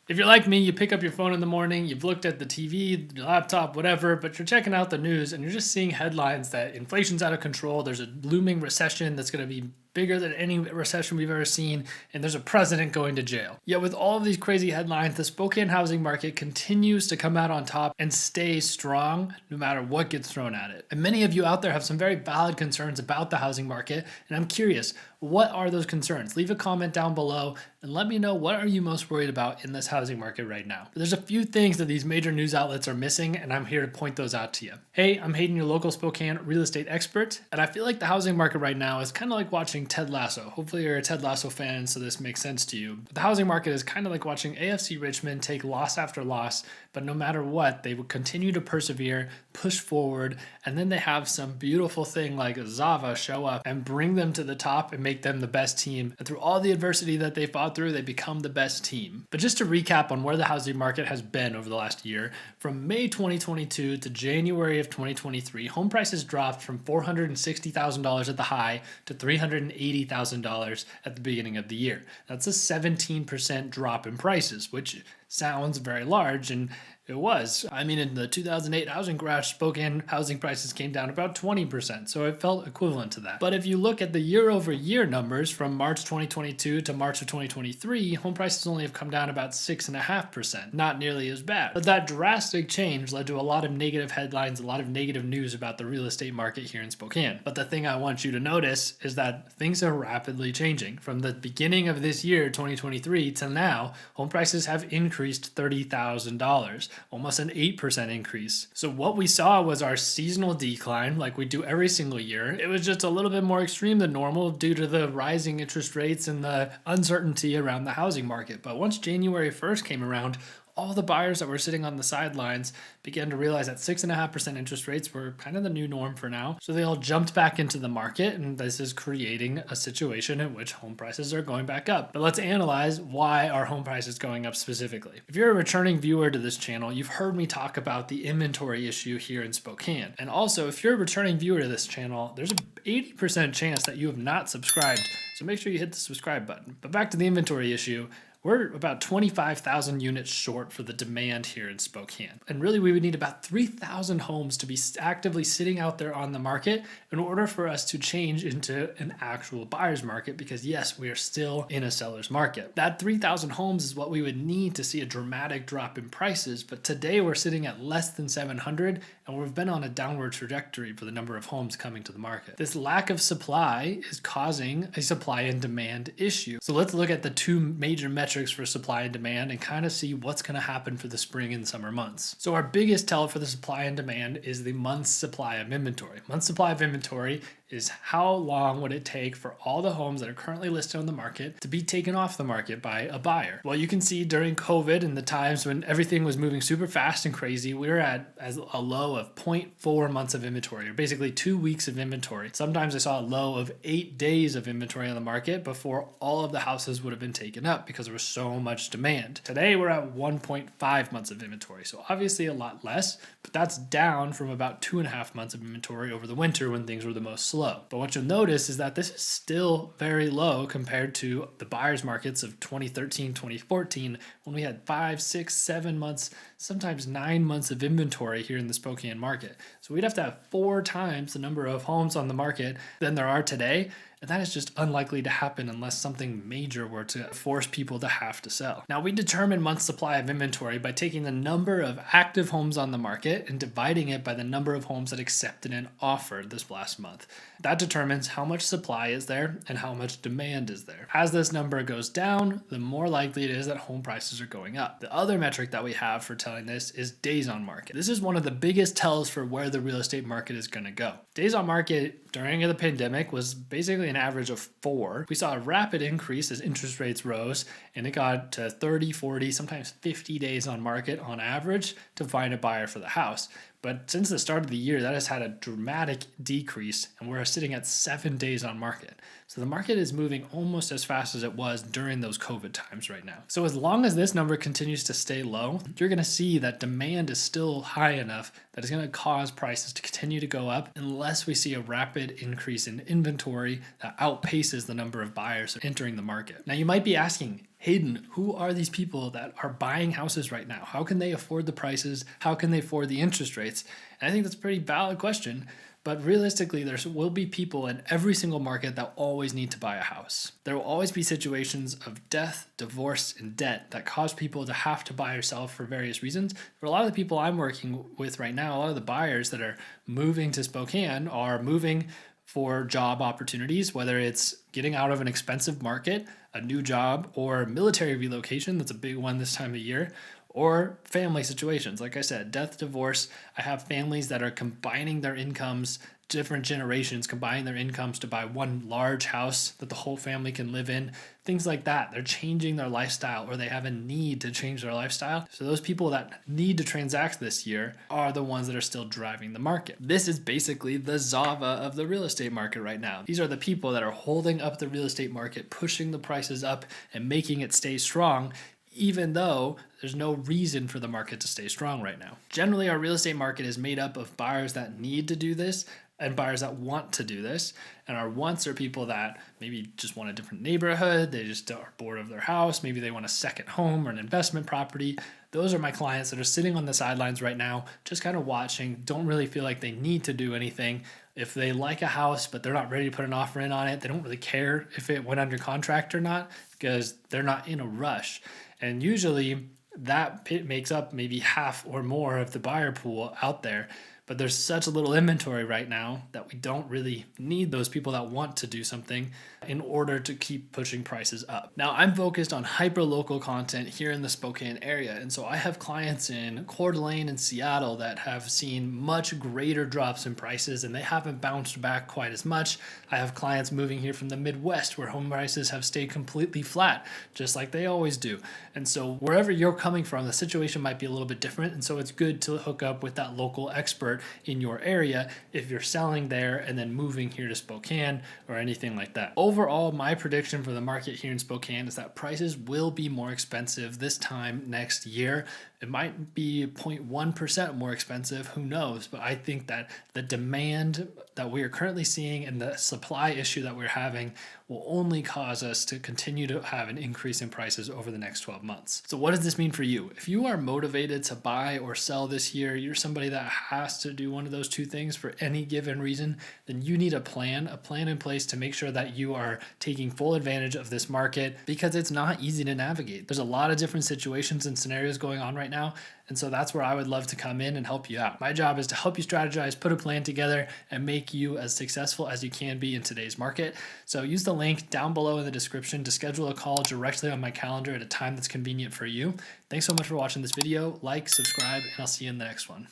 If you're like me, you pick up your phone in the morning, you've looked at the TV, your laptop, whatever, but you're checking out the news and you're just seeing headlines that inflation's out of control, there's a looming recession that's going to be bigger than any recession we've ever seen, and there's a president going to jail. Yet with all of these crazy headlines, the Spokane housing market continues to come out on top and stay strong no matter what gets thrown at it. And many of you out there have some very valid concerns about the housing market, and I'm curious, what are those concerns? Leave a comment down below and let me know, what are you most worried about in this housing market right now? There's a few things that these major news outlets are missing, and I'm here to point those out to you. Hey, I'm Haydn, your local Spokane real estate expert, and I feel like the housing market right now is kind of like watching Ted Lasso. Hopefully you're a Ted Lasso fan, so this makes sense to you. But the housing market is kind of like watching AFC Richmond take loss after loss, but no matter what, they will continue to persevere, push forward, and then they have some beautiful thing like Zava show up and bring them to the top and make them the best team. And through all the adversity that they fought through, they become the best team. But just to recap on where the housing market has been over the last year, from May 2022 to January of 2023, home prices dropped from $460,000 at the high to $380,000 at the beginning of the year. That's a 17% drop in prices, which sounds very large, and it was. I mean, in the 2008 housing crash, Spokane housing prices came down about 20%, so it felt equivalent to that. But if you look at the year-over-year numbers from March 2022 to March of 2023, home prices only have come down about 6.5%, not nearly as bad. But that drastic change led to a lot of negative headlines, a lot of negative news about the real estate market here in Spokane. But the thing I want you to notice is that things are rapidly changing. From the beginning of this year, 2023, to now, home prices have increased $30,000. Almost an 8% increase. So what we saw was our seasonal decline, like we do every single year. It was just a little bit more extreme than normal due to the rising interest rates and the uncertainty around the housing market. But once January 1st came around, all the buyers that were sitting on the sidelines began to realize that 6.5% interest rates were kind of the new norm for now. So they all jumped back into the market, and this is creating a situation in which home prices are going back up. But let's analyze why are home prices going up specifically. If you're a returning viewer to this channel, you've heard me talk about the inventory issue here in Spokane. And also, if you're a returning viewer to this channel, there's an 80% chance that you have not subscribed. So make sure you hit the subscribe button. But back to the inventory issue. We're about 25,000 units short for the demand here in Spokane. And really, we would need about 3,000 homes to be actively sitting out there on the market in order for us to change into an actual buyer's market, because yes, we are still in a seller's market. That 3,000 homes is what we would need to see a dramatic drop in prices, but today we're sitting at less than 700, and we've been on a downward trajectory for the number of homes coming to the market. This lack of supply is causing a supply and demand issue. So let's look at the two major metrics for supply and demand and kind of see what's going to happen for the spring and summer months. So our biggest tell for the supply and demand is the month's supply of inventory. Month's supply of inventory is how long would it take for all the homes that are currently listed on the market to be taken off the market by a buyer. Well, you can see during COVID and the times when everything was moving super fast and crazy, we were at a low of 0.4 months of inventory, or basically 2 weeks of inventory. Sometimes I saw a low of 8 days of inventory on the market before all of the houses would have been taken up because there was so much demand. Today we're at 1.5 months of inventory, so obviously a lot less, but that's down from about 2.5 months of inventory over the winter when things were the most slow. But what you'll notice is that this is still very low compared to the buyer's markets of 2013, 2014, when we had 5, 6, 7 months, sometimes 9 months of inventory here in the Spokane market. So we'd have to have 4 times the number of homes on the market than there are today. And that is just unlikely to happen unless something major were to force people to have to sell. Now, we determine month's supply of inventory by taking the number of active homes on the market and dividing it by the number of homes that accepted an offer this last month. That determines how much supply is there and how much demand is there. As this number goes down, the more likely it is that home prices are going up. The other metric that we have for telling this is days on market. This is one of the biggest tells for where the real estate market is going to go. Days on market during the pandemic was basically an average of 4. We saw a rapid increase as interest rates rose, and it got to 30, 40, sometimes 50 days on market on average to find a buyer for the house. But since the start of the year, that has had a dramatic decrease, and we're sitting at 7 days on market. So the market is moving almost as fast as it was during those COVID times right now. So as long as this number continues to stay low, you're going to see that demand is still high enough that it's going to cause prices to continue to go up unless we see a rapid increase in inventory that outpaces the number of buyers entering the market. Now you might be asking, Haydn, who are these people that are buying houses right now? How can they afford the prices? How can they afford the interest rates? And I think that's a pretty valid question. But realistically, there will be people in every single market that always need to buy a house. There will always be situations of death, divorce, and debt that cause people to have to buy or sell for various reasons. For a lot of the people I'm working with right now, a lot of the buyers that are moving to Spokane are moving for job opportunities, whether it's getting out of an expensive market, a new job, or military relocation. That's a big one this time of year. Or family situations. Like I said, death, divorce. I have families that are combining their incomes, different generations combining their incomes to buy one large house that the whole family can live in. Things like that. They're changing their lifestyle, or they have a need to change their lifestyle. So those people that need to transact this year are the ones that are still driving the market. This is basically the Zava of the real estate market right now. These are the people that are holding up the real estate market, pushing the prices up and making it stay strong, even though there's no reason for the market to stay strong right now. Generally, our real estate market is made up of buyers that need to do this and buyers that want to do this. And our wants are people that maybe just want a different neighborhood. They just are bored of their house. Maybe they want a second home or an investment property. Those are my clients that are sitting on the sidelines right now, just kind of watching, don't really feel like they need to do anything. If they like a house, but they're not ready to put an offer in on it, they don't really care if it went under contract or not because they're not in a rush. And usually that makes up maybe half or more of the buyer pool out there. But there's such a little inventory right now that we don't really need those people that want to do something in order to keep pushing prices up. Now, I'm focused on hyper-local content here in the Spokane area. And so I have clients in Coeur d'Alene and Seattle that have seen much greater drops in prices, and they haven't bounced back quite as much. I have clients moving here from the Midwest where home prices have stayed completely flat, just like they always do. And so wherever you're coming from, the situation might be a little bit different. And so it's good to hook up with that local expert in your area if you're selling there and then moving here to Spokane or anything like that. Overall, my prediction for the market here in Spokane is that prices will be more expensive this time next year. It might be 0.1% more expensive, who knows? But I think that the demand that we are currently seeing and the supply issue that we're having will only cause us to continue to have an increase in prices over the next 12 months. So what does this mean for you? If you are motivated to buy or sell this year, you're somebody that has to do one of those two things for any given reason, then you need a plan in place to make sure that you are taking full advantage of this market, because it's not easy to navigate. There's a lot of different situations and scenarios going on right now. And so that's where I would love to come in and help you out. My job is to help you strategize, put a plan together, and make you as successful as you can be in today's market. So use the link down below in the description to schedule a call directly on my calendar at a time that's convenient for you. Thanks so much for watching this video. Like, subscribe, and I'll see you in the next one.